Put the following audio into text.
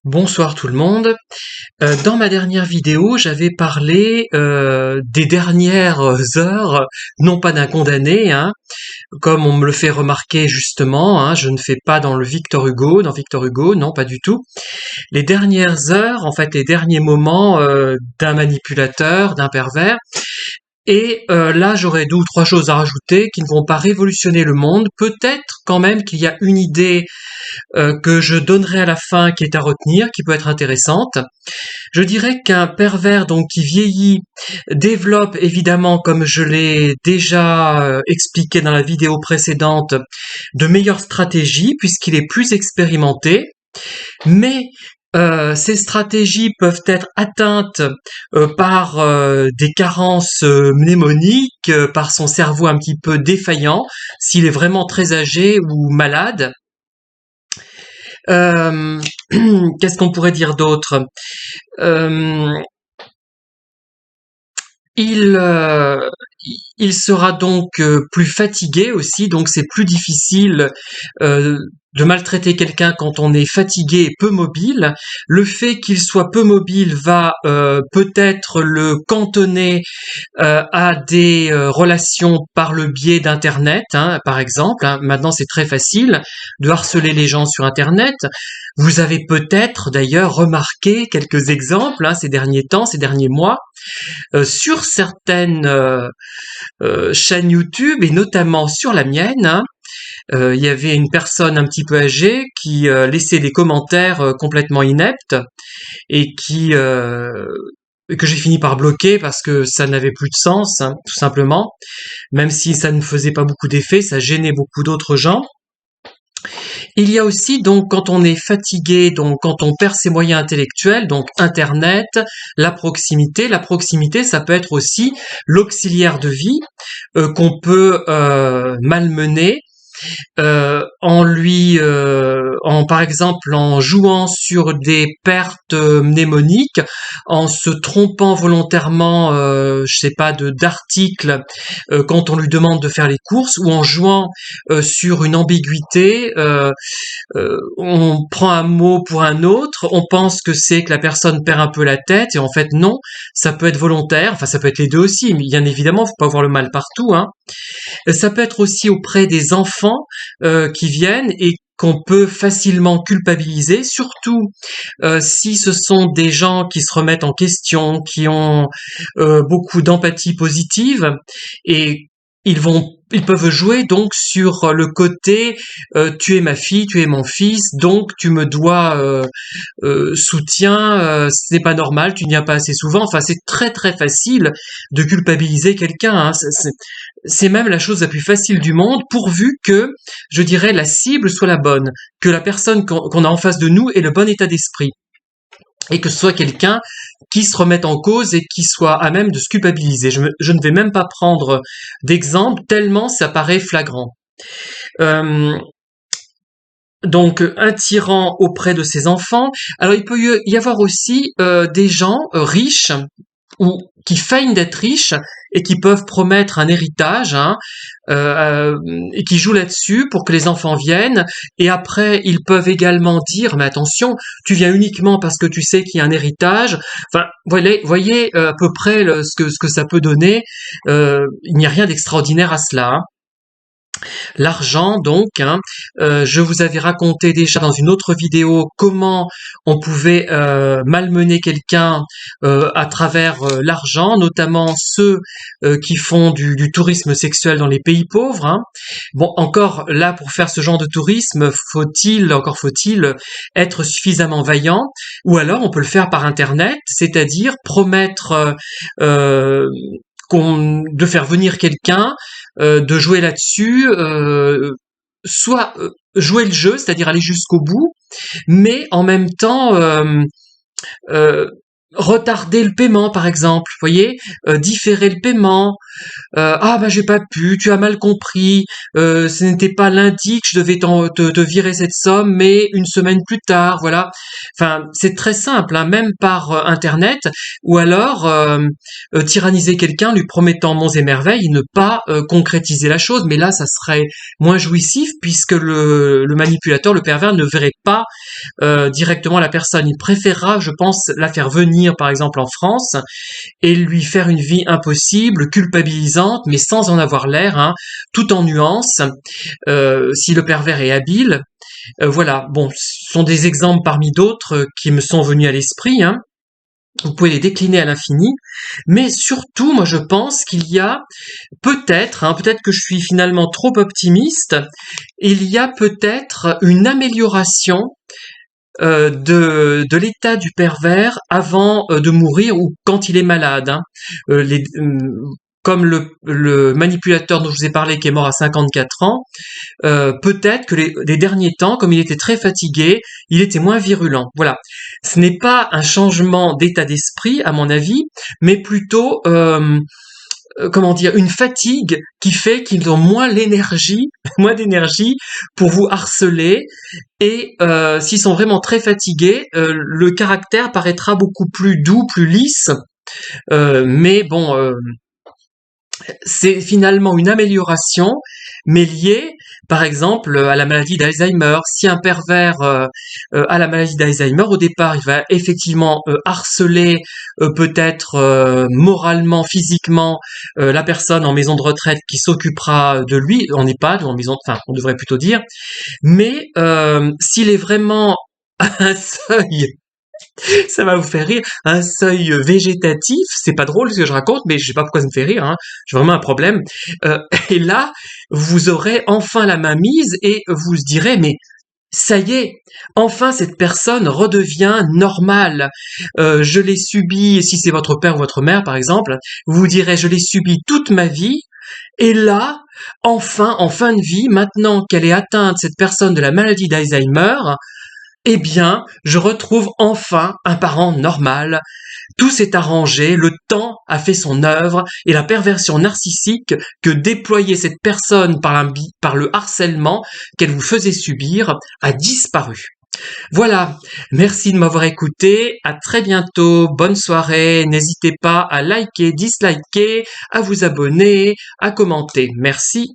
Bonsoir tout le monde. Dans ma dernière vidéo, j'avais parlé des dernières heures, non pas d'un condamné, comme on me le fait remarquer justement, je ne fais pas dans Victor Hugo, non pas du tout. Les dernières heures, en fait les derniers moments d'un manipulateur, d'un pervers. Et là, j'aurais deux ou trois choses à rajouter qui ne vont pas révolutionner le monde. Peut-être quand même qu'il y a une idée que je donnerai à la fin qui est à retenir, qui peut être intéressante. Je dirais qu'un pervers donc qui vieillit développe évidemment, comme je l'ai déjà expliqué dans la vidéo précédente, de meilleures stratégies puisqu'il est plus expérimenté. Mais ces stratégies peuvent être atteintes par des carences mnémoniques, par son cerveau un petit peu défaillant, s'il est vraiment très âgé ou malade. Euh, Qu'est-ce qu'on pourrait dire d'autre? Euh, il, euh, il sera donc plus fatigué aussi, donc c'est plus difficile euh, de maltraiter quelqu'un quand on est fatigué et peu mobile. Le fait qu'il soit peu mobile va peut-être le cantonner à des relations par le biais d'Internet, par exemple. Maintenant, c'est très facile de harceler les gens sur Internet. Vous avez peut-être d'ailleurs remarqué quelques exemples ces derniers temps, ces derniers mois, sur certaines chaînes YouTube et notamment sur la mienne. Il y avait une personne un petit peu âgée qui laissait des commentaires complètement ineptes et que j'ai fini par bloquer parce que ça n'avait plus de sens, tout simplement. Même si ça ne faisait pas beaucoup d'effet, ça gênait beaucoup d'autres gens. Il y a aussi donc quand on est fatigué, donc quand on perd ses moyens intellectuels, donc Internet, la proximité. La proximité, ça peut être aussi l'auxiliaire de vie qu'on peut malmener par exemple en jouant sur des pertes mnémoniques, en se trompant volontairement, je sais pas, d'articles quand on lui demande de faire les courses, ou en jouant sur une ambiguïté. On prend un mot pour un autre, on pense que c'est que la personne perd un peu la tête, et en fait non, ça peut être volontaire, enfin ça peut être les deux aussi, mais bien évidemment, faut pas voir le mal partout. Ça peut être aussi auprès des enfants qui viennent et qu'on peut facilement culpabiliser, surtout si ce sont des gens qui se remettent en question, qui ont beaucoup d'empathie positive, et ils peuvent jouer donc sur le côté tu es ma fille, tu es mon fils, donc tu me dois soutien, c'est pas normal, tu n'y as pas assez souvent. Enfin, c'est très très facile de culpabiliser quelqu'un. C'est même la chose la plus facile du monde, pourvu que, je dirais, la cible soit la bonne, que la personne qu'on a en face de nous ait le bon état d'esprit, et que ce soit quelqu'un qui se remette en cause et qui soit à même de se culpabiliser. Je ne vais même pas prendre d'exemple, tellement ça paraît flagrant. Euh, donc un tyran auprès de ses enfants. Alors il peut y avoir aussi des gens riches ou qui feignent d'être riches et qui peuvent promettre un héritage, et qui jouent là-dessus pour que les enfants viennent. Et après, ils peuvent également dire, mais attention, tu viens uniquement parce que tu sais qu'il y a un héritage. Enfin, voyez à peu près ce que ça peut donner. Il n'y a rien d'extraordinaire à cela. L'argent, donc, je vous avais raconté déjà dans une autre vidéo comment on pouvait malmener quelqu'un à travers l'argent, notamment ceux qui font du tourisme sexuel dans les pays pauvres. Bon, encore là, pour faire ce genre de tourisme, encore faut-il être suffisamment vaillant, ou alors on peut le faire par Internet, c'est-à-dire promettre de faire venir quelqu'un, de jouer là-dessus, soit jouer le jeu, c'est-à-dire aller jusqu'au bout, mais en même temps euh, retarder le paiement, par exemple, vous voyez, différer le paiement, ah bah j'ai pas pu, tu as mal compris, ce n'était pas lundi que je devais te virer cette somme, mais une semaine plus tard, voilà. Enfin, c'est très simple, hein, même par internet, ou alors tyranniser quelqu'un lui promettant monts et merveilles et ne pas concrétiser la chose, mais là ça serait moins jouissif puisque le manipulateur, le pervers ne verrait pas directement la personne. Il préférera, je pense, la faire venir par exemple en France et lui faire une vie impossible, culpabilisante, mais sans en avoir l'air, hein, tout en nuances, si le pervers est habile. Voilà, bon, ce sont des exemples parmi d'autres qui me sont venus à l'esprit, hein. Vous pouvez les décliner à l'infini, mais surtout, moi je pense qu'il y a peut-être, hein, peut-être que je suis finalement trop optimiste, il y a peut-être une amélioration de l'état du pervers avant de mourir ou quand il est malade, hein. Comme le manipulateur dont je vous ai parlé qui est mort à 54 ans, peut-être que les derniers temps, comme il était très fatigué, il était moins virulent. Voilà. Ce n'est pas un changement d'état d'esprit, à mon avis, mais plutôt comment dire, une fatigue qui fait qu'ils ont moins l'énergie, moins d'énergie pour vous harceler. Et s'ils sont vraiment très fatigués, le caractère paraîtra beaucoup plus doux, plus lisse. Mais bon, c'est finalement une amélioration, mais liée, par exemple, à la maladie d'Alzheimer. Si un pervers a la maladie d'Alzheimer, au départ, il va effectivement harceler peut-être moralement, physiquement, la personne en maison de retraite qui s'occupera de lui, en EHPAD ou en maison, enfin, on devrait plutôt dire. Mais s'il est vraiment à un seuil, ça va vous faire rire, un seuil végétatif, c'est pas drôle ce que je raconte, mais je sais pas pourquoi ça me fait rire, hein. J'ai vraiment un problème. Euh, et là, vous aurez enfin la main mise et vous direz, mais ça y est, enfin cette personne redevient normale. Je l'ai subi, si c'est votre père ou votre mère par exemple, vous direz, je l'ai subi toute ma vie, et là, enfin, en fin de vie, maintenant qu'elle est atteinte, cette personne, de la maladie d'Alzheimer, eh bien, je retrouve enfin un parent normal. Tout s'est arrangé, le temps a fait son œuvre et la perversion narcissique que déployait cette personne par le harcèlement qu'elle vous faisait subir a disparu. Voilà, merci de m'avoir écouté, à très bientôt, bonne soirée, n'hésitez pas à liker, disliker, à vous abonner, à commenter. Merci.